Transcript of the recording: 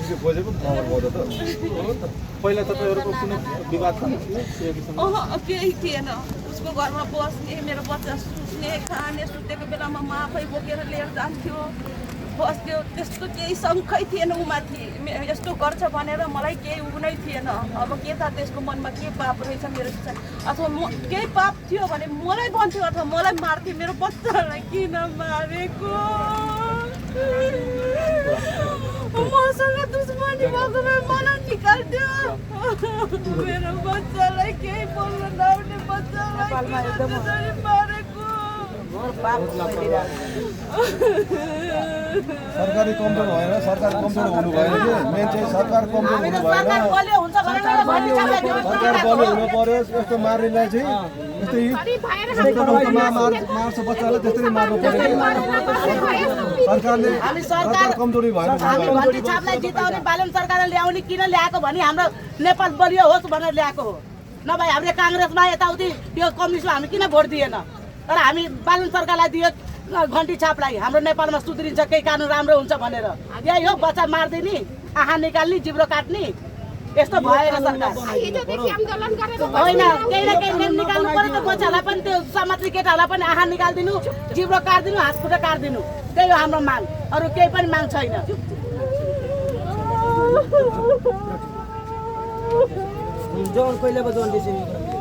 मान्छे खोजेको ठाउँमा भयो त हो त पहिला तपाईहरुको कुनै विवाद छ केही थिएन उसको घरमा बस्ने मेरो बच्चा सुत्ने खाने सुतेको बेलामा म आफै बोकेर लिएर जान्थ्यो बस्थ्यो त्यस्तो केही शङ्कै थिएन उमाथि यस्तो गर्छ भनेर मलाई केही उ नै थिएन अब के त त्यसको मनमा के पाप रहेछ मेरो अथवा केही पाप थियो भने मलाई भन्थ्यो अथवा मलाई मार्थ्यो मेरो बच्चालाई किन मारेको मसँग दुश्मनी भएको भए मलाई निकाल्थ्यो मेरो बच्चालाई केही बोल्न नआउने बच्चालाई मारेको सरकारी कमजोर भएन सरकार कमजोर हुनु भएन कि मेन चाहिँ सरकार कमजोर हुनु भएन सरकार बलियो हुनु पर्यो यस्तो मार्नेलाई चाहिँ यस्तै मार्छ बच्चालाई त्यसरी मार्नु पर्यो सरकारले सरकार कमजोरी भएन घन्टी छापलाई जिताउने बालन सरकारले ल्याउने किन ल्याएको भने हाम्रो नेपाल बलियो होस् भनेर ल्याएको हो नभए हाम्रो काङ्ग्रेसमा यताउति यो कम्युनिस्टमा हामी किन भोट दिएन तर हामी बालन सरकारलाई दियो घन्टी छापलाई हाम्रो नेपालमा सुध्रिन्छ केही कानुन राम्रो हुन्छ भनेर यही हो बच्चा मार्दिने आँखा निकाल्ने जिब्रो काट्ने यस्तो भएन सरकार होइन केही न केही निकाल्नु पर्यो त बच्चालाई पनि त्यो समाजले केटाहरूलाई पनि आँखा निकालिदिनु जिब्रो काटिदिनु हात खुट्टा काटिदिनु त्यही हो हाम्रो माग अरू केही पनि माग छैन जोन कहिले बजाउनु